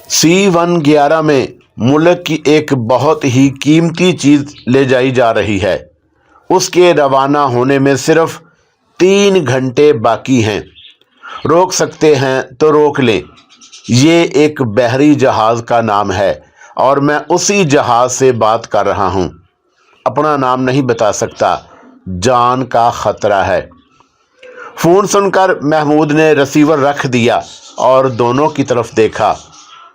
C-111 में मुल्क की एक बहुत ही कीमती चीज़ ले जाई जा रही है। उसके रवाना होने में सिर्फ 3 घंटे बाकी हैं। रोक सकते हैं तो रोक लें। ये एक बहरी जहाज़ का नाम है और मैं उसी जहाज़ से बात कर रहा हूँ। अपना नाम नहीं बता सकता, जान का ख़तरा है। फ़ोन सुनकर महमूद ने रिसीवर रख दिया और दोनों की तरफ देखा।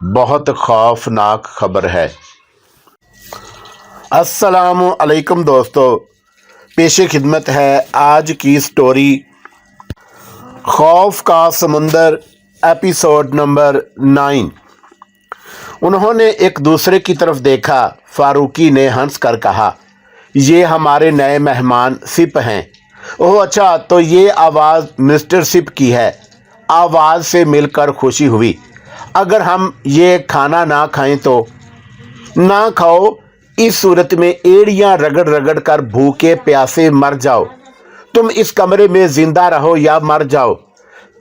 बहुत खौफनाक खबर है। अस्सलामु अलैकुम दोस्तों, पेशे खिदमत है आज की स्टोरी खौफ का समुंदर एपिसोड नंबर 9। उन्होंने एक दूसरे की तरफ देखा। फारूकी ने हंस कर कहा, ये हमारे नए मेहमान सिप हैं। ओह अच्छा, तो ये आवाज़ मिस्टर सिप की है। आवाज़ से मिलकर खुशी हुई। अगर हम ये खाना ना खाएं तो? ना खाओ, इस सूरत में एड़ियां रगड़ रगड़ कर भूखे प्यासे मर जाओ। तुम इस कमरे में जिंदा रहो या मर जाओ।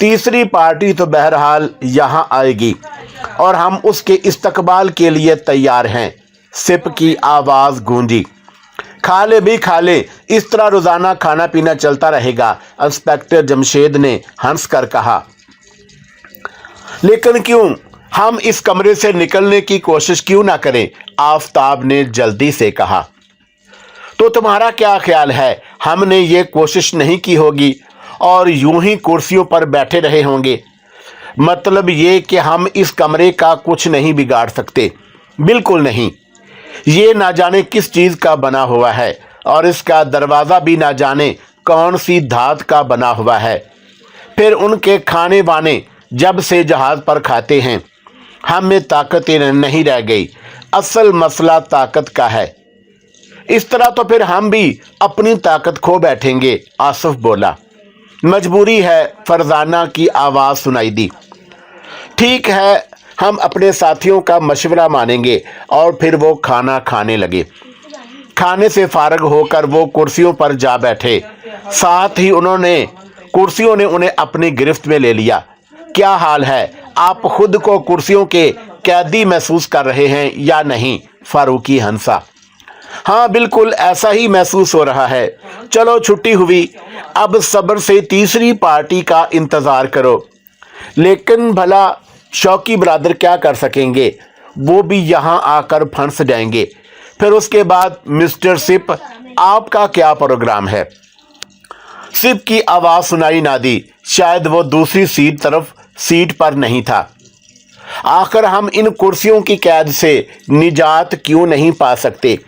तीसरी पार्टी तो बहरहाल यहाँ आएगी और हम उसके इस्तकबाल के लिए तैयार हैं। सिप की आवाज़ गूंजी। खा ले भी खा ले, इस तरह रोज़ाना खाना पीना चलता रहेगा, इंस्पेक्टर जमशेद ने हंस कर कहा। लेकिन क्यों? हम इस कमरे से निकलने की कोशिश क्यों ना करें? आफताब ने जल्दी से कहा। तो तुम्हारा क्या ख्याल है, हमने ये कोशिश नहीं की होगी और यूं ही कुर्सियों पर बैठे रहे होंगे? मतलब ये कि हम इस कमरे का कुछ नहीं बिगाड़ सकते? बिल्कुल नहीं। ये ना जाने किस चीज़ का बना हुआ है और इसका दरवाज़ा भी ना जाने कौन सी धात का बना हुआ है। फिर उनके खाने वाने जब से जहाज़ पर खाते हैं, हम में ताकत नहीं रह गई। असल मसला ताकत का है। इस तरह तो फिर हम भी अपनी ताकत खो बैठेंगे, आसिफ बोला। मजबूरी है, फरजाना की आवाज़ सुनाई दी। ठीक है, हम अपने साथियों का मशवरा मानेंगे और फिर वो खाना खाने लगे। खाने से फारग होकर वो कुर्सियों पर जा बैठे। साथ ही कुर्सियों ने उन्हें अपनी गिरफ्त में ले लिया। क्या हाल है? आप खुद को कुर्सियों के कैदी महसूस कर रहे हैं या नहीं? फारूकी हंसा। हाँ, बिल्कुल ऐसा ही महसूस हो रहा है। चलो छुट्टी हुई, अब सब्र से तीसरी पार्टी का इंतज़ार करो। लेकिन भला शौकी बरादर क्या कर सकेंगे? वो भी यहाँ आकर फंस जाएंगे। फिर उसके बाद मिस्टर सिप, आपका क्या प्रोग्राम है? सिप की आवाज़ सुनाई ना दी। शायद वो दूसरी सीट पर नहीं था। आखिर हम इन कुर्सियों की कैद से निजात क्यों नहीं पा सकते?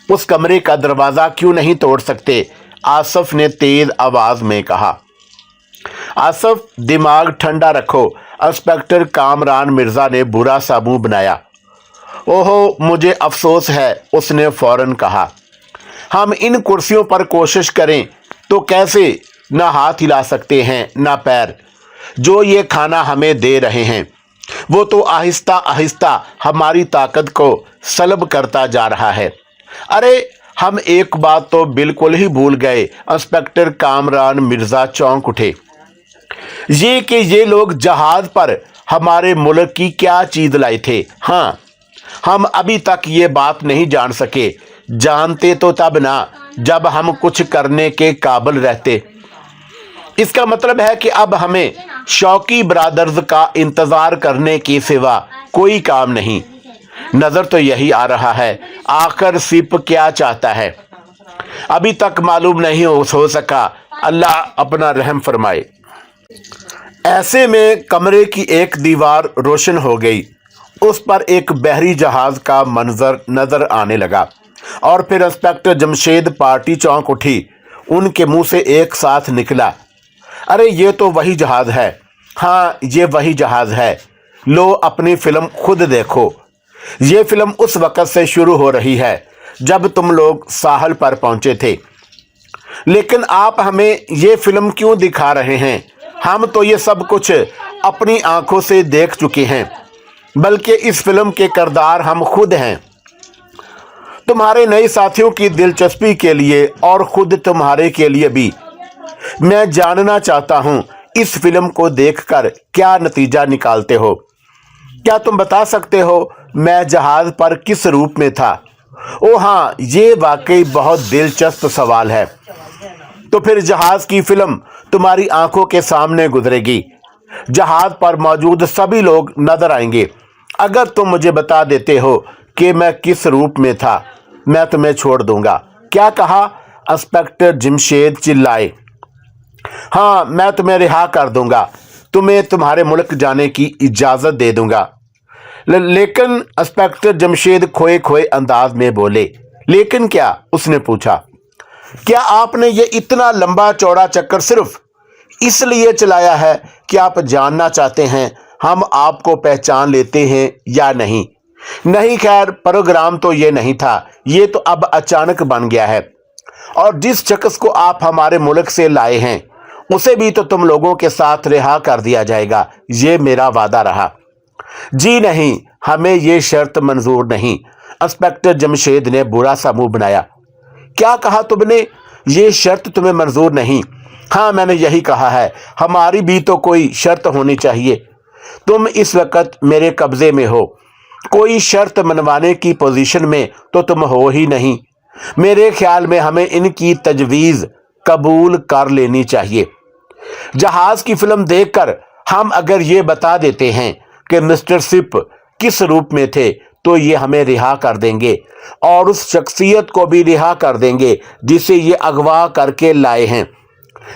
उस कमरे का दरवाज़ा क्यों नहीं तोड़ सकते? आसिफ ने तेज़ आवाज़ में कहा। आसिफ, दिमाग ठंडा रखो, इंस्पेक्टर कामरान मिर्ज़ा ने बुरा सा मुंह बनाया। ओहो, मुझे अफसोस है, उसने फ़ौरन कहा। हम इन कुर्सियों पर कोशिश करें तो कैसे? ना हाथ हिला सकते हैं ना पैर। जो ये खाना हमें दे रहे हैं वो तो आहिस्ता आहिस्ता हमारी ताकत को सलब करता जा रहा है। अरे, हम एक बात तो बिल्कुल ही भूल गए। इंस्पेक्टर कामरान मिर्ज़ा चौंक उठे। ये कि ये लोग जहाज़ पर हमारे मुल्क की क्या चीज़ लाए थे। हाँ, हम अभी तक ये बात नहीं जान सके। जानते तो तब ना जब हम कुछ करने के काबिल रहते। इसका मतलब है कि अब हमें शौकी ब्रादर्स का इंतज़ार करने के सिवा कोई काम नहीं। नज़र तो यही आ रहा है। आखिर सिप क्या चाहता है अभी तक मालूम नहीं हो सका। अल्लाह अपना रहम फरमाए। ऐसे में कमरे की एक दीवार रोशन हो गई। उस पर एक बहरी जहाज़ का मंजर नज़र आने लगा और फिर इंस्पेक्टर जमशेद पार्टी चौंक उठी। उनके मुंह से एक साथ निकला, अरे ये तो वही जहाज़ है। हाँ, ये वही जहाज़ है। लो, अपनी फ़िल्म खुद देखो। ये फ़िल्म उस वक़्त से शुरू हो रही है जब तुम लोग साहल पर पहुँचे थे। लेकिन आप हमें ये फ़िल्म क्यों दिखा रहे हैं? हम तो ये सब कुछ अपनी आंखों से देख चुके हैं। बल्कि इस फ़िल्म के किरदार हम खुद हैं। तुम्हारे नए साथियों की दिलचस्पी के लिए और ख़ुद तुम्हारे के लिए भी। मैं जानना चाहता हूँ इस फिल्म को देखकर क्या नतीजा निकालते हो। क्या तुम बता सकते हो मैं जहाज पर किस रूप में था? ओ हाँ, ये वाकई बहुत दिलचस्प सवाल है। तो फिर जहाज की फिल्म तुम्हारी आंखों के सामने गुजरेगी। जहाज पर मौजूद सभी लोग नजर आएंगे। अगर तुम मुझे बता देते हो कि मैं किस रूप में था, मैं तुम्हें छोड़ दूंगा। क्या कहा? इंस्पेक्टर जमशेद चिल्लाए। हाँ, मैं तुम्हें रिहा कर दूंगा। तुम्हें तुम्हारे मुल्क जाने की इजाजत दे दूंगा। लेकिन इंस्पेक्टर जमशेद खोए खोए अंदाज में बोले। लेकिन क्या? उसने पूछा। क्या आपने ये इतना लंबा चौड़ा चक्कर सिर्फ इसलिए चलाया है कि आप जानना चाहते हैं हम आपको पहचान लेते हैं या नहीं? नहीं, खैर प्रोग्राम तो ये नहीं था, ये तो अब अचानक बन गया है। और जिस शख्स को आप हमारे मुल्क से लाए हैं उसे भी तो तुम लोगों के साथ रिहा कर दिया जाएगा, ये मेरा वादा रहा। जी नहीं, हमें ये शर्त मंजूर नहीं। इंस्पेक्टर जमशेद ने बुरा सा मुंह बनाया। क्या कहा तुमने? ये शर्त तुम्हें मंजूर नहीं? हाँ, मैंने यही कहा है। हमारी भी तो कोई शर्त होनी चाहिए। तुम इस वक्त मेरे कब्जे में हो, कोई शर्त मनवाने की पोजीशन में तो तुम हो ही नहीं। मेरे ख्याल में हमें इनकी तजवीज़ कबूल कर लेनी चाहिए। जहाज की फिल्म देखकर हम अगर ये बता देते हैं कि मिस्टर सिप किस रूप में थे तो ये हमें रिहा कर देंगे और उस शख्सियत को भी रिहा कर देंगे जिसे ये अगवा करके लाए हैं।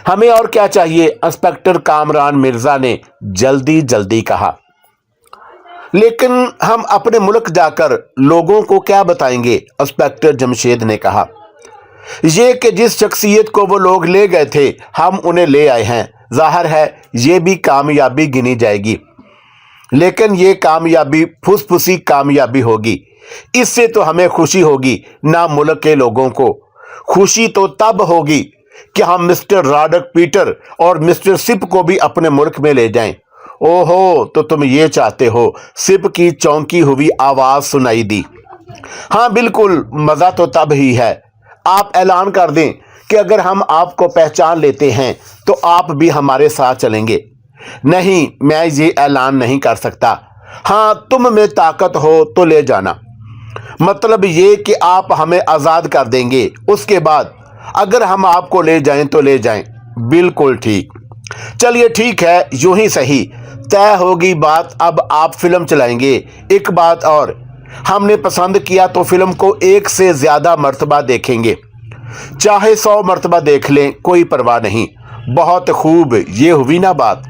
हमें और क्या चाहिए? इंस्पेक्टर कामरान मिर्जा ने जल्दी जल्दी कहा। लेकिन हम अपने मुल्क जाकर लोगों को क्या बताएंगे? इंस्पेक्टर जमशेद ने कहा। ये कि जिस शख्सियत को वो लोग ले गए थे हम उन्हें ले आए हैं, जाहिर है ये भी कामयाबी गिनी जाएगी। लेकिन ये कामयाबी फुसफुसी कामयाबी होगी। इससे तो हमें खुशी होगी ना मुल्क के लोगों को। खुशी तो तब होगी कि हम मिस्टर रॉडक पीटर और मिस्टर सिप को भी अपने मुल्क में ले जाएं। ओहो, तो तुम ये चाहते हो? सिप की चौंकी हुई आवाज सुनाई दी। हाँ बिल्कुल, मजा तो तब ही है। आप ऐलान कर दें कि अगर हम आपको पहचान लेते हैं तो आप भी हमारे साथ चलेंगे। नहीं, मैं ये ऐलान नहीं कर सकता। हाँ, तुम में ताकत हो तो ले जाना। मतलब ये कि आप हमें आज़ाद कर देंगे, उसके बाद अगर हम आपको ले जाएं तो ले जाएं। बिल्कुल ठीक। चलिए ठीक है, यूं ही सही, तय होगी बात। अब आप फिल्म चलाएंगे। एक बात और, हमने पसंद किया तो फिल्म को 1 से ज़्यादा मर्तबा देखेंगे, चाहे 100 मर्तबा देख लें, कोई परवाह नहीं। बहुत खूब, ये हुई ना बात।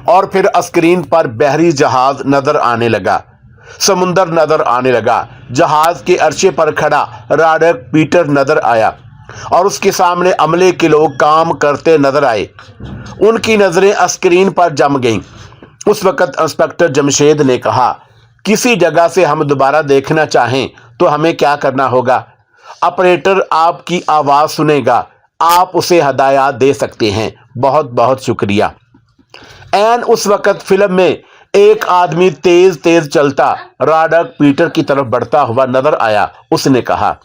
और फिर स्क्रीन पर बहरी जहाज नजर आने लगा, समुंदर नजर आने लगा। जहाज के अर्शे पर खड़ा रॉडक पीटर नजर आया और उसके सामने अमले के लोग काम करते नजर आए। उनकी नजरें स्क्रीन पर जम गईं। उस वक्त इंस्पेक्टर जमशेद ने कहा, किसी जगह से हम दोबारा देखना चाहें तो हमें क्या करना होगा? ऑपरेटर आपकी आवाज सुनेगा, आप उसे हदायत दे सकते हैं। बहुत बहुत शुक्रिया। एन उस वक्त फिल्म में एक आदमी तेज तेज चलता रॉडक पीटर की तरफ बढ़ता हुआ नजर आया। उसने कहा,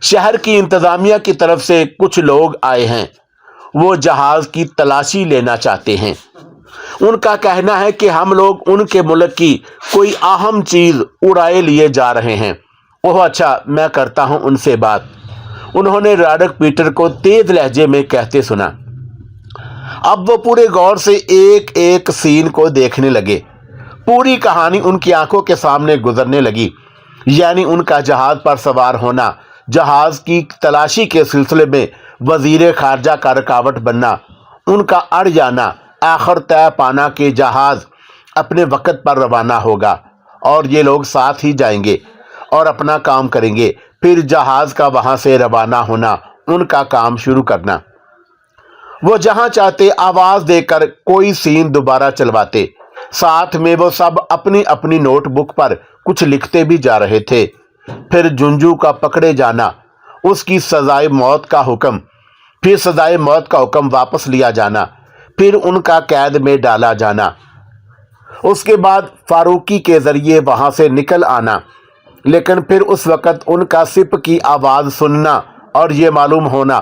शहर की इंतजामिया की तरफ से कुछ लोग आए हैं, वो जहाज की तलाशी लेना चाहते हैं। उनका कहना है कि हम लोग उनके मुल्क की कोई अहम चीज उड़ाए लिए जा रहे हैं। ओह अच्छा, मैं करता हूं उनसे बात। उन्होंने रॉडक पीटर को तेज लहजे में कहते सुना। अब वो पूरे गौर से एक एक सीन को देखने लगे। पूरी कहानी उनकी आंखों के सामने गुजरने लगी। यानी उनका जहाज पर सवार होना, जहाज की तलाशी के सिलसिले में वजीर खारजा का रुकावट बनना, उनका अड़ जाना, आखिर तय पाना कि जहाज अपने वक्त पर रवाना होगा और ये लोग साथ ही जाएंगे और अपना काम करेंगे। फिर जहाज का वहां से रवाना होना, उनका काम शुरू करना। वो जहां चाहते आवाज देकर कोई सीन दोबारा चलवाते। साथ में वो सब अपनी अपनी नोटबुक पर कुछ लिखते भी जा रहे थे। फिर जुंजू का पकड़े जाना, उसकी सजाए मौत का हुक्म, फिर सजाए मौत का हुक्म वापस लिया जाना, फिर उनका कैद में डाला जाना, उसके बाद फारूकी के जरिए वहां से निकल आना। लेकिन फिर उस वक्त उनका सिप की आवाज सुनना और ये मालूम होना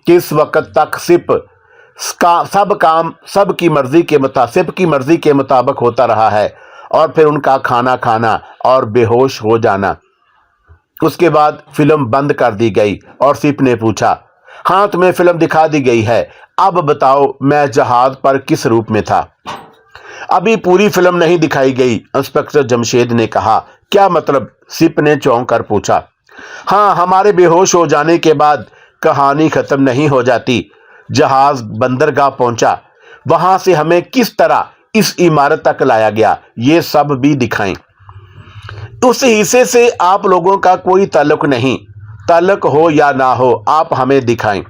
कि इस वक्त तक सिप का सब काम सिप की मर्जी के मुताबिक होता रहा है اور پھر ان کا کھانا کھانا اور بے ہوش ہو جانا۔ اس کے بعد فلم بند کر دی گئی اور سپ نے پوچھا، ہاں تمہیں فلم دکھا دی گئی ہے، اب بتاؤ میں جہاز پر کس روپ میں تھا؟ ابھی پوری فلم نہیں دکھائی گئی، انسپکٹر جمشید نے کہا۔ کیا مطلب؟ سپ نے چونک کر پوچھا۔ ہاں، ہمارے بے ہوش ہو جانے کے بعد کہانی ختم نہیں ہو جاتی۔ جہاز بندرگاہ پہنچا، وہاں سے ہمیں کس طرح اس عمارت تک لایا گیا یہ سب بھی دکھائیں۔ اس حصے سے آپ لوگوں کا کوئی تعلق نہیں، تعلق ہو یا نہ ہو آپ ہمیں دکھائیں۔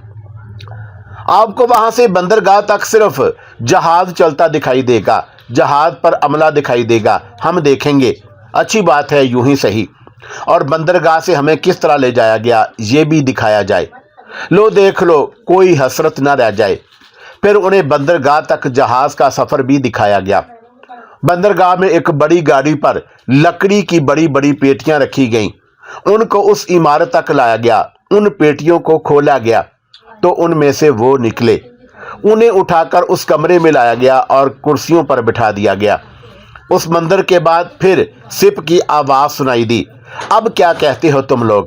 آپ کو وہاں سے بندرگاہ تک صرف جہاز چلتا دکھائی دے گا، جہاز پر عملہ دکھائی دے گا، ہم دیکھیں گے۔ اچھی بات ہے، یوں ہی صحیح۔ اور بندرگاہ سے ہمیں کس طرح لے جایا گیا یہ بھی دکھایا جائے۔ لو دیکھ لو، کوئی حسرت نہ رہ جائے۔ پھر انہیں بندرگاہ تک جہاز کا سفر بھی دکھایا گیا۔ بندرگاہ میں ایک بڑی گاڑی پر لکڑی کی بڑی بڑی پیٹیاں رکھی گئیں، ان کو اس عمارت تک لایا گیا۔ ان پیٹیوں کو کھولا گیا تو ان میں سے وہ نکلے، انہیں اٹھا کر اس کمرے میں لایا گیا اور کرسیوں پر بٹھا دیا گیا۔ اس منظر کے بعد پھر سپ کی آواز سنائی دی، اب کیا کہتے ہو تم لوگ؟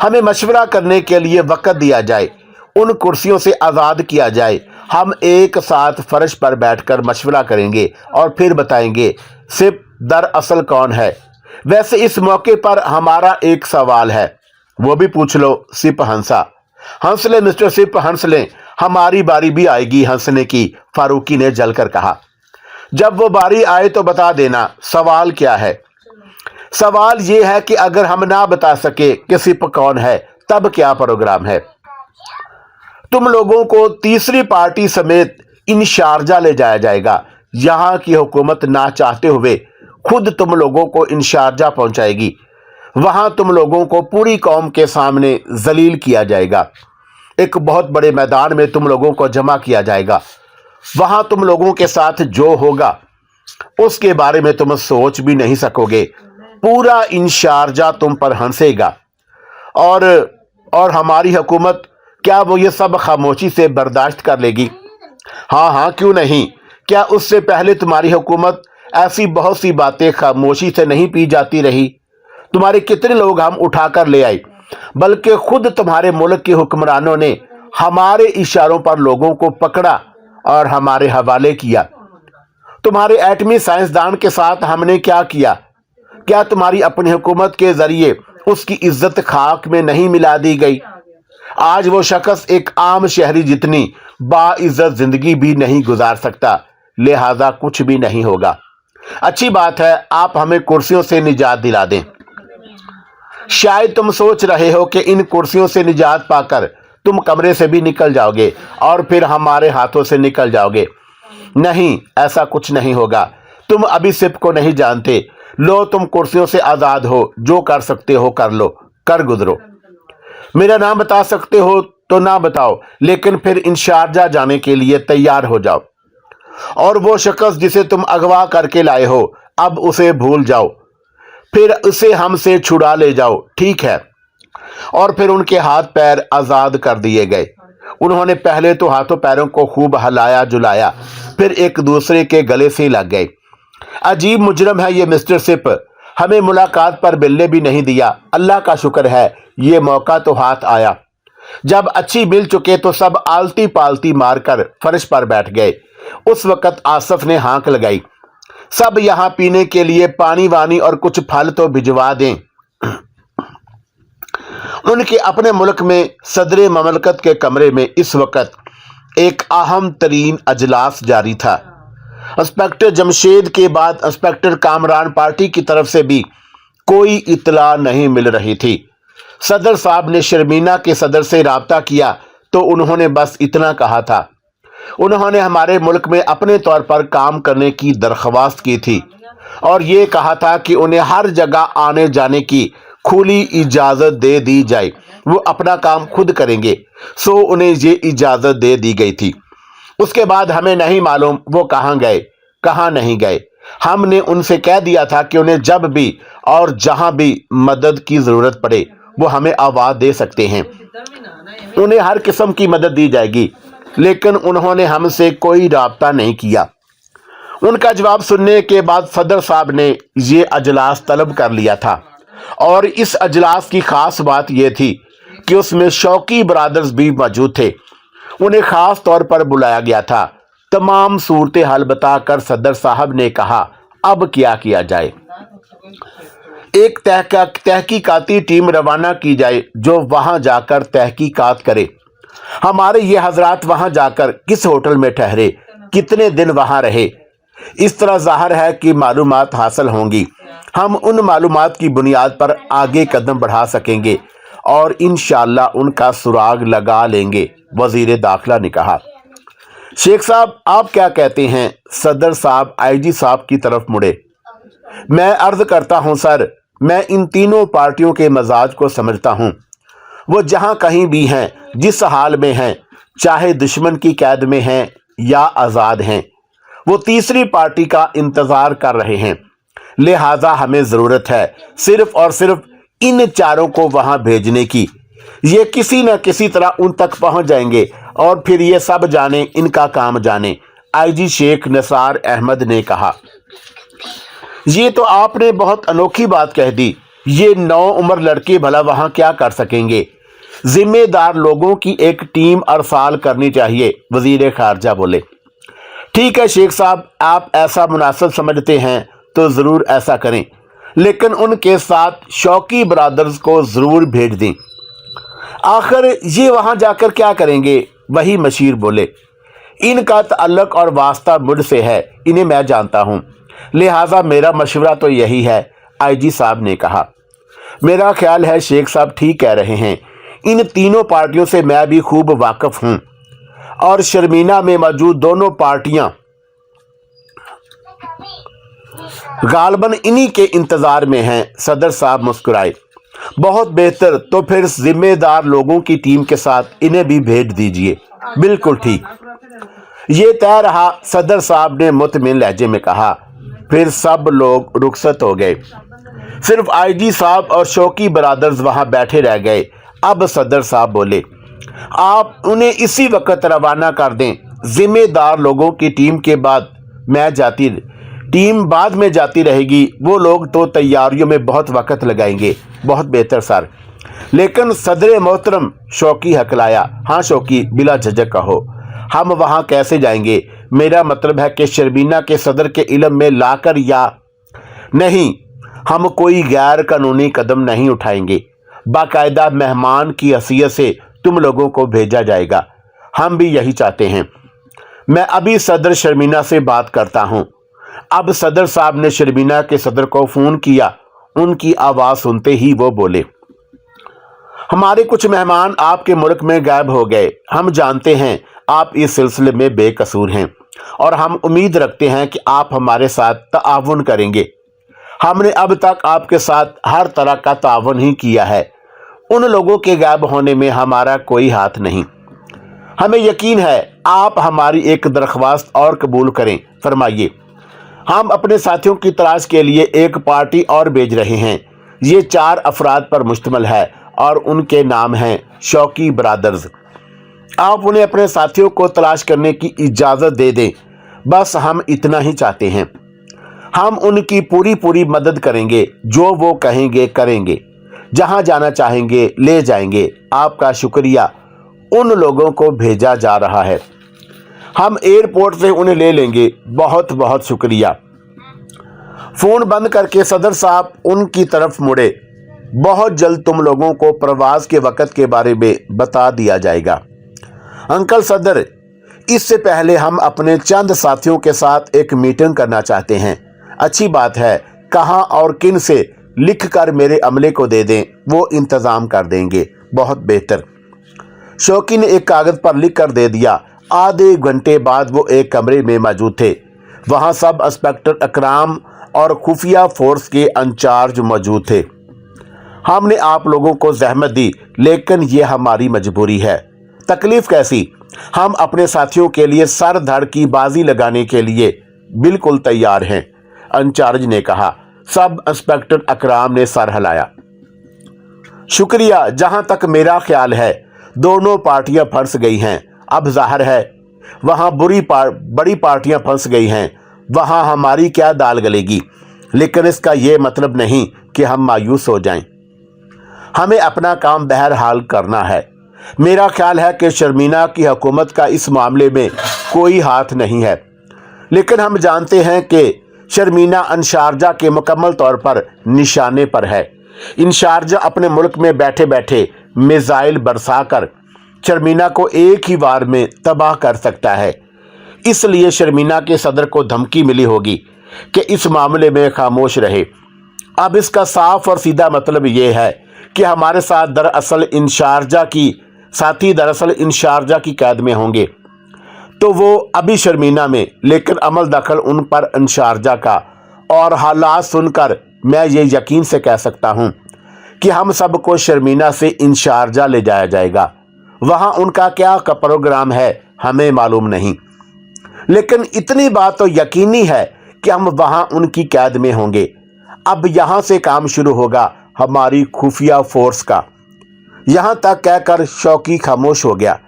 ہمیں مشورہ کرنے کے لیے وقت دیا جائے، ان کرسیوں سے آزاد کیا جائے، ہم ایک ساتھ فرش پر بیٹھ کر مشورہ کریں گے اور پھر بتائیں گے سپ دراصل کون ہے۔ ویسے اس موقع پر ہمارا ایک سوال ہے، وہ بھی پوچھ لو۔ سپ ہنسا۔ ہنس لیں مسٹر سپ، ہنس لیں، ہماری باری بھی آئے گی ہنسنے کی، فاروقی نے جل کر کہا۔ جب وہ باری آئے تو بتا دینا۔ سوال کیا ہے؟ سوال یہ ہے کہ اگر ہم نہ بتا سکے کہ سپ کون ہے تب کیا پروگرام ہے؟ تم لوگوں کو تیسری پارٹی سمیت ان شارجہ لے جایا جائے گا۔ یہاں کی حکومت نہ چاہتے ہوئے خود تم لوگوں کو ان شارجہ پہنچائے گی۔ وہاں تم لوگوں کو پوری قوم کے سامنے ذلیل کیا جائے گا۔ ایک بہت بڑے میدان میں تم لوگوں کو جمع کیا جائے گا۔ وہاں تم لوگوں کے ساتھ جو ہوگا اس کے بارے میں تم سوچ بھی نہیں سکو گے۔ پورا ان شارجہ تم پر ہنسے گا۔ اور ہماری حکومت، کیا وہ یہ سب خاموشی سے برداشت کر لے گی؟ ہاں ہاں، کیوں نہیں؟ کیا اس سے پہلے تمہاری حکومت ایسی بہت سی باتیں خاموشی سے نہیں پی جاتی رہی؟ تمہارے کتنے لوگ ہم اٹھا کر لے آئے، بلکہ خود تمہارے ملک کے حکمرانوں نے ہمارے اشاروں پر لوگوں کو پکڑا اور ہمارے حوالے کیا۔ تمہارے ایٹمی سائنسدان کے ساتھ ہم نے کیا کیا؟ کیا تمہاری اپنی حکومت کے ذریعے اس کی عزت خاک میں نہیں ملا دی گئی؟ آج وہ شخص ایک عام شہری جتنی باعزت زندگی بھی نہیں گزار سکتا، لہذا کچھ بھی نہیں ہوگا۔ اچھی بات ہے، آپ ہمیں کرسیوں سے نجات دلا دیں۔ شاید تم سوچ رہے ہو کہ ان کرسیوں سے نجات پا کر تم کمرے سے بھی نکل جاؤ گے اور پھر ہمارے ہاتھوں سے نکل جاؤ گے۔ نہیں، ایسا کچھ نہیں ہوگا۔ تم ابھی سپ کو نہیں جانتے۔ لو، تم کرسیوں سے آزاد ہو، جو کر سکتے ہو کر لو، کر گزرو۔ میرا نام بتا سکتے ہو تو نہ بتاؤ، لیکن پھر ان شارجہ جانے کے لیے تیار ہو جاؤ۔ اور وہ شخص جسے تم اغوا کر کے لائے ہو، اب اسے بھول جاؤ، پھر اسے ہم سے چھڑا لے جاؤ، ٹھیک ہے؟ اور پھر ان کے ہاتھ پیر آزاد کر دیے گئے۔ انہوں نے پہلے تو ہاتھوں پیروں کو خوب ہلایا جلایا، پھر ایک دوسرے کے گلے سے لگ گئے۔ عجیب مجرم ہے یہ مسٹر سپ، ہمیں ملاقات پر ملنے بھی نہیں دیا۔ اللہ کا شکر ہے یہ موقع تو ہاتھ آیا۔ جب اچھی مل چکے تو سب آلتی پالتی مار کر فرش پر بیٹھ گئے۔ اس وقت آصف نے ہانک لگائی، سب یہاں پینے کے لیے پانی وانی اور کچھ پھل تو بھجوا دیں۔ ان کے اپنے ملک میں صدر مملکت کے کمرے میں اس وقت ایک اہم ترین اجلاس جاری تھا۔ انسپکٹر جمشید کے بعد انسپکٹر کامران پارٹی کی طرف سے بھی کوئی اطلاع نہیں مل رہی تھی۔ صدر صاحب نے شرمینا کے صدر سے رابطہ کیا تو انہوں نے بس اتنا کہا تھا، انہوں نے ہمارے ملک میں اپنے طور پر کام کرنے کی درخواست کی تھی اور یہ کہا تھا کہ انہیں ہر جگہ آنے جانے کی کھلی اجازت دے دی جائے، وہ اپنا کام خود کریں گے، سو انہیں یہ اجازت دے دی گئی تھی۔ اس کے بعد ہمیں نہیں معلوم وہ کہاں گئے کہاں نہیں گئے۔ ہم نے ان سے کہہ دیا تھا کہ انہیں جب بھی اور جہاں بھی مدد کی ضرورت پڑے وہ ہمیں آواز دے سکتے ہیں، انہیں ہر قسم کی مدد دی جائے گی، لیکن انہوں نے ہم سے کوئی رابطہ نہیں کیا۔ उनका जवाब सुनने के बाद सदर साहब ने ये अजलास तलब कर लिया था और इस अजलास की खास बात यह थी कि उसमें शौकी ब्रादर्स भी मौजूद थे। उन्हें खास तौर पर बुलाया गया था। तमाम सूरत हाल बताकर सदर साहब ने कहा, अब क्या किया जाए। एक तहकीकाती टीम रवाना की जाए जो वहां जाकर तहकीकात करे। हमारे ये हजरात वहां जाकर किस होटल में ठहरे, कितने दिन वहां रहे, इस तरह जाहिर है कि मालूमात हासिल होंगी। हम उन मालूमात की बुनियाद पर आगे कदम बढ़ा सकेंगे और इंशाअल्लाह उनका सुराग लगा लेंगे, वजीर दाखिला ने कहा। शेख साहब आप क्या कहते हैं? सदर साहब आईजी साहब की तरफ मुड़े। मैं अर्ज करता हूं सर, मैं इन तीनों पार्टियों के मजाज को समझता हूं। वो जहां कहीं भी हैं, जिस हाल में हैं, चाहे दुश्मन की कैद में हैं या आज़ाद हैं, वो तीसरी पार्टी का इंतज़ार कर रहे हैं। लिहाजा हमें ज़रूरत है सिर्फ और सिर्फ इन चारों को वहां भेजने की। ये किसी न किसी तरह उन तक पहुंच जाएंगे और फिर ये सब जाने, इनका काम जाने, आईजी शेख निसार अहमद ने कहा। ये तो आपने बहुत अनोखी बात कह दी। ये नौ उम्र लड़के भला वहां क्या कर सकेंगे? जिम्मेदार लोगों की एक टीम अरसाल करनी चाहिए, वजीर खारजा बोले। ठीक है शेख साहब, आप ऐसा मुनासिब समझते हैं तो ज़रूर ऐसा करें, लेकिन उनके साथ शौकी ब्रादर्स को ज़रूर भेज दें। आखिर ये वहां जाकर क्या करेंगे? वही मशीर बोले। इनका ताल्लुक और वास्ता मुझसे है, इन्हें मैं जानता हूं, लिहाजा मेरा मशवरा तो यही है, आईजी साहब ने कहा। मेरा ख्याल है शेख साहब ठीक कह रहे हैं। इन तीनों पार्टियों से मैं भी खूब वाकिफ हूं और शर्मीना में मौजूद दोनों पार्टियां गालबन इन्हीं के इंतजार में हैं। सदर साहब मुस्कुराए। बहुत बेहतर, तो फिर जिम्मेदार लोगों की टीम के साथ इन्हें भी भेज दीजिए। बिल्कुल ठीक, ये तय रहा, सदर साहब ने मुतमिन लहजे में कहा। फिर सब लोग रुखसत हो गए। सिर्फ आईजी साहब और शौकी ब्रादर्स वहां बैठे रह गए। अब सदर साहब बोले, आप उन्हें इसी वक्त रवाना कर दें। जिम्मेदार लोगों की टीम के बाद बाद में जाती रहेगी। वो लोग तो तैयारियों में बहुत वक्त लगाएंगे। बहुत बेहतर सर, लेकिन सदर मोहतरम, शौकी हकलाया। हाँ शौकी, बिला झिझक कहो, हम वहाँ कैसे जाएंगे? मेरा मतलब है कि शर्मीना के सदर के इल्म में लाकर या नहीं, हम कोई गैर कानूनी कदम नहीं उठाएंगे। बाकायदा मेहमान की हैसियत से तुम लोगों को भेजा जाएगा। हम भी यही चाहते हैं। मैं अभी सदर शर्मीना से बात करता हूँ। अब सदर साहब ने शर्मीना के सदर को फ़ोन किया। उनकी आवाज़ सुनते ही वो बोले, हमारे कुछ मेहमान आपके मुल्क में गायब हो गए। हम जानते हैं आप इस सिलसिले में बेकसूर हैं और हम उम्मीद रखते हैं कि आप हमारे साथ ताआवुन करेंगे। हमने अब तक आपके साथ हर तरह का ताआवुन ही किया है। उन लोगों के गायब होने में हमारा कोई हाथ नहीं। हमें यकीन है आप हमारी एक दरख्वास्त और कबूल करें। फरमाइए। हम अपने साथियों की तलाश के लिए एक पार्टी और भेज रहे हैं। ये 4 अफराद पर मुश्तमिल है और उनके नाम हैं शौकी ब्रादर्स। आप उन्हें अपने साथियों को तलाश करने की इजाज़त दे दें। बस हम इतना ही चाहते हैं। हम उनकी पूरी मदद करेंगे। जो वो कहेंगे करेंगे। जहां जाना चाहेंगे ले जाएंगे। आपका शुक्रिया। उन लोगों को भेजा जा रहा है। हम एयरपोर्ट से उन्हें ले लेंगे। बहुत बहुत शुक्रिया। फ़ोन बंद करके सदर साहब उनकी तरफ मुड़े। बहुत जल्द तुम लोगों को प्रवास के वक़्त के बारे में बता दिया जाएगा। अंकल सदर, इससे पहले हम अपने चंद साथियों के साथ एक मीटिंग करना चाहते हैं। अच्छी बात है। कहाँ और किन से लिख कर मेरे अमले को दे दें, वो इंतज़ाम कर देंगे। बहुत बेहतर। शौकी ने एक कागज़ पर लिख कर दे दिया। आधे घंटे बाद वो एक कमरे में मौजूद थे। वहाँ सब इंस्पेक्टर अकराम और खुफिया फोर्स के इंचार्ज मौजूद थे। हमने आप लोगों को जहमत दी, लेकिन ये हमारी मजबूरी है। तकलीफ़ कैसी? हम अपने साथियों के लिए सर धड़ की बाजी लगाने के लिए बिल्कुल तैयार हैं, इंचार्ज ने कहा। सब इंस्पेक्टर अकराम ने सर हिलाया। शुक्रिया। जहां तक मेरा ख्याल है दोनों पार्टियां फंस गई हैं। अब जाहिर है वहां बड़ी पार्टियां फंस गई हैं। वहाँ हमारी क्या दाल गलेगी। लेकिन इसका ये मतलब नहीं कि हम मायूस हो जाएं। हमें अपना काम बहरहाल करना है। मेरा ख्याल है कि शर्मीना की हुकूमत का इस मामले में कोई हाथ नहीं है, लेकिन हम जानते हैं कि शर्मीना इंशारजा के मुकम्मल तौर पर निशाने पर है। इंशारजा अपने मुल्क में बैठे बैठे मिसाइल बरसाकर शर्मीना को एक ही बार में तबाह कर सकता है। इसलिए शर्मीना के सदर को धमकी मिली होगी कि इस मामले में खामोश रहे। अब इसका साफ और सीधा मतलब ये है कि हमारे दरअसल इंशारजा की कैद में होंगे। तो वो अभी शर्मीना में, लेकिन अमल दखल उन पर इंशारजा का। और हालात सुनकर मैं ये यकीन से कह सकता हूँ कि हम सबको शर्मीना से इंशारजा ले जाया जाएगा। वहाँ उनका क्या प्रोग्राम है हमें मालूम नहीं, लेकिन इतनी बात तो यकीनी है कि हम वहाँ उनकी कैद में होंगे। अब यहाँ से काम शुरू होगा हमारी खुफिया फोर्स का। यहाँ तक कहकर शौकी खामोश हो गया।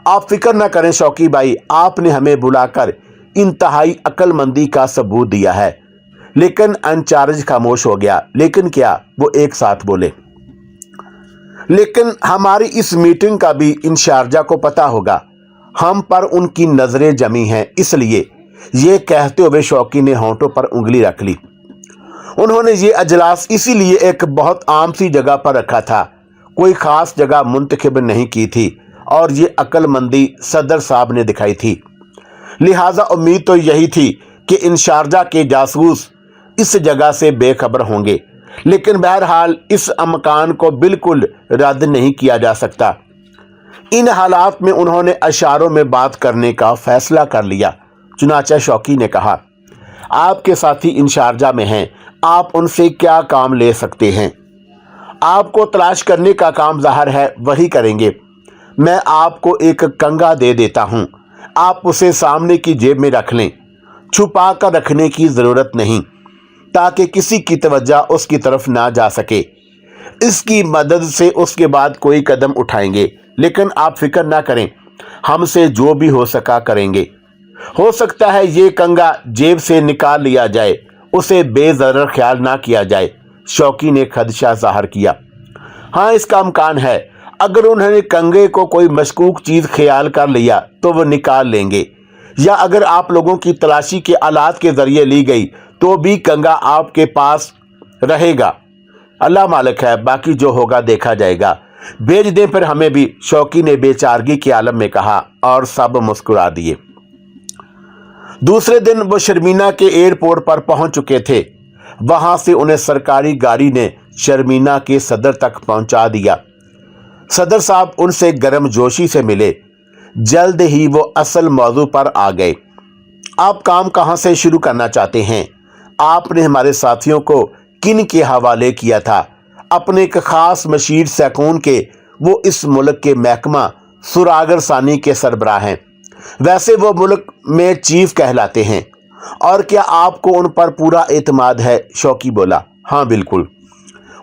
आप फिक्र न करें शौकी भाई, आपने हमें बुलाकर इंतहाई अक्लमंदी का सबूत दिया है। लेकिन इंचार्ज खामोश हो गया। लेकिन क्या, वो एक साथ बोले। लेकिन हमारी इस मीटिंग का भी इंशारजा को पता होगा। हम पर उनकी नजरें जमी हैं। इसलिए ये कहते हुए शौकी ने होंठों पर उंगली रख ली। उन्होंने ये अजलास इसीलिए एक बहुत आम सी जगह पर रखा था, कोई खास जगह मुंतखब नहीं की थी, और ये अक्लमंदी सदर साहब ने दिखाई थी। लिहाजा उम्मीद तो यही थी कि इंशारजा के जासूस इस जगह से बेखबर होंगे। लेकिन बहरहाल इस अमकान को बिल्कुल रद्द नहीं किया जा सकता। इन हालात में उन्होंने इशारों में बात करने का फैसला कर लिया। चुनाचा शौकी ने कहा, आपके साथी इंशारजा में हैं, आप उनसे क्या काम ले सकते हैं? आपको तलाश करने का काम ज़ाहिर है वही करेंगे। मैं आपको एक कंगा दे देता हूं, आप उसे सामने की जेब में रख लें। छुपा कर रखने की ज़रूरत नहीं, ताकि किसी की तवज्जो उसकी तरफ ना जा सके। इसकी मदद से उसके बाद कोई कदम उठाएंगे। लेकिन आप फिक्र ना करें, हमसे जो भी हो सका करेंगे। हो सकता है ये कंगा जेब से निकाल लिया जाए, उसे बेज़रर ख्याल ना किया जाए। शौकी ने खदशा ज़ाहिर किया। हाँ, इसका इम्कान है। अगर उन्होंने कंगे को कोई मशकूक चीज़ ख्याल कर लिया तो वो निकाल लेंगे, या अगर आप लोगों की तलाशी के आलात के ज़रिए ली गई तो भी कंगा आपके पास रहेगा। अल्लाह मालिक है, बाकी जो होगा देखा जाएगा। भेज दें फिर हमें भी, शौकी ने बेचारगी के आलम में कहा, और सब मुस्कुरा दिए। दूसरे दिन वो शर्मीना के एयरपोर्ट पर पहुंच चुके थे। वहां से उन्हें सरकारी गाड़ी ने शर्मीना के सदर तक पहुंचा दिया। सदर साहब उनसे गर्मजोशी से मिले। जल्द ही वो असल मौजू पर आ गए। आप काम कहां से शुरू करना चाहते हैं? आपने हमारे साथियों को किन के हवाले किया था? अपने एक खास मशीर सैकून के, वो इस मुल्क के महकमा सुरागर सानी के सरबराह हैं। वैसे वो मुल्क में चीफ कहलाते हैं। और क्या आपको उन पर पूरा एतमाद है? शौकी बोला, हाँ बिल्कुल।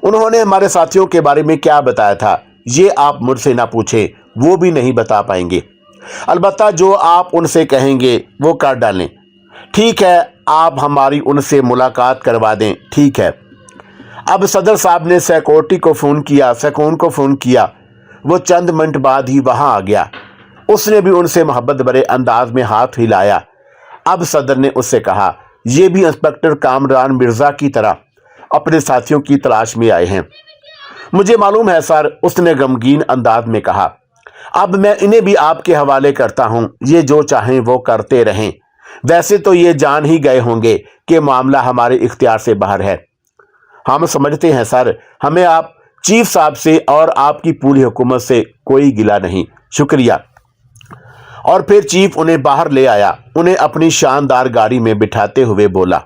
उन्होंने हमारे साथियों के बारे में क्या बताया था ये आप मुझसे ना पूछें, वो भी नहीं बता पाएंगे। अलबत्ता जो आप उनसे कहेंगे वो कर डालें। ठीक है, आप हमारी उनसे मुलाकात करवा दें। ठीक है। अब सदर साहब ने सिक्योरिटी को फ़ोन किया, सैकून को फ़ोन किया। वो चंद मिनट बाद ही वहाँ आ गया। उसने भी उनसे मोहब्बत भरे अंदाज में हाथ हिलाया। अब सदर ने उससे कहा, ये भी इंस्पेक्टर कामरान मिर्ज़ा की तरह अपने साथियों की तलाश में आए हैं। मुझे मालूम है सर, उसने गमगीन अंदाज में कहा। अब मैं इन्हें भी आपके हवाले करता हूं, ये जो चाहें वो करते रहें। वैसे तो ये जान ही गए होंगे कि मामला हमारे इख्तियार से बाहर है। हम समझते हैं सर, हमें आप चीफ साहब से और आपकी पूरी हुकूमत से कोई गिला नहीं। शुक्रिया। और फिर चीफ उन्हें बाहर ले आया। उन्हें अपनी शानदार गाड़ी में बिठाते हुए बोला,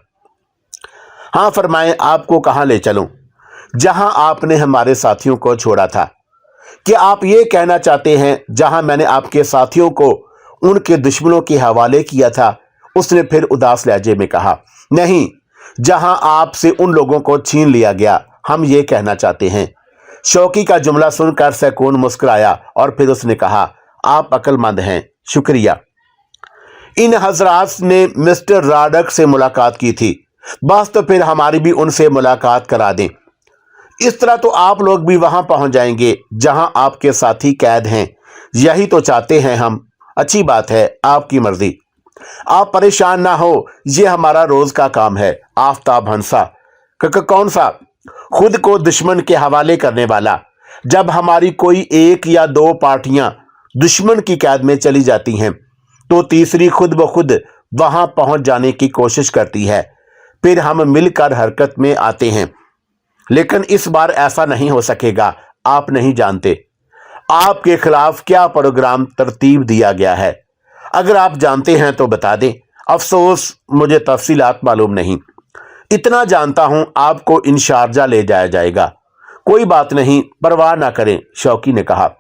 हाँ फरमाएं, आपको कहाँ ले चलूं? जहां आपने हमारे साथियों को छोड़ा था। क्या आप ये कहना चाहते हैं जहां मैंने आपके साथियों को उनके दुश्मनों के हवाले किया था? उसने फिर उदास लहजे में कहा, नहीं, जहां आपसे उन लोगों को छीन लिया गया, हम ये कहना चाहते हैं। शौकी का जुमला सुनकर सैकून मुस्कुराया और फिर उसने कहा, आप अक्लमंद हैं, शुक्रिया। इन हजरात ने मिस्टर राडक से मुलाकात की थी, बस तो फिर हमारी भी उनसे मुलाकात करा दें। इस तरह तो आप लोग भी वहां पहुंच जाएंगे जहां आपके साथी कैद हैं। यही तो चाहते हैं हम। अच्छी बात है, आपकी मर्जी। आप परेशान ना हो, ये हमारा रोज का काम है। आफताब हंसा। कौन सा? खुद को दुश्मन के हवाले करने वाला। जब हमारी कोई एक या दो पार्टियां दुश्मन की कैद में चली जाती हैं तो तीसरी खुद ब खुद वहां पहुंच जाने की कोशिश करती है, फिर हम मिलकर हरकत में आते हैं। लेकिन इस बार ऐसा नहीं हो सकेगा। आप नहीं जानते आपके खिलाफ क्या प्रोग्राम तरतीब दिया गया है। अगर आप जानते हैं तो बता दें। अफसोस मुझे तफसीलात मालूम नहीं। इतना जानता हूं आपको इन शारजा ले जाया जाएगा। कोई बात नहीं, परवाह ना करें, शौकी ने कहा।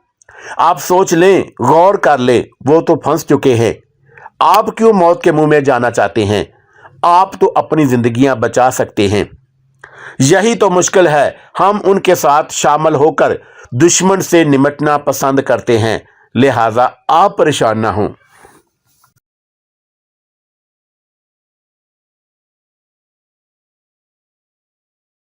आप सोच लें, गौर कर लें, वो तो फंस चुके हैं। आप क्यों मौत के मुंह में जाना चाहते हैं? आप तो अपनी जिंदगियां बचा सकते हैं। यही तो मुश्किल है। हम उनके साथ शामिल होकर दुश्मन से निमटना पसंद करते हैं, लिहाजा आप परेशान ना हों।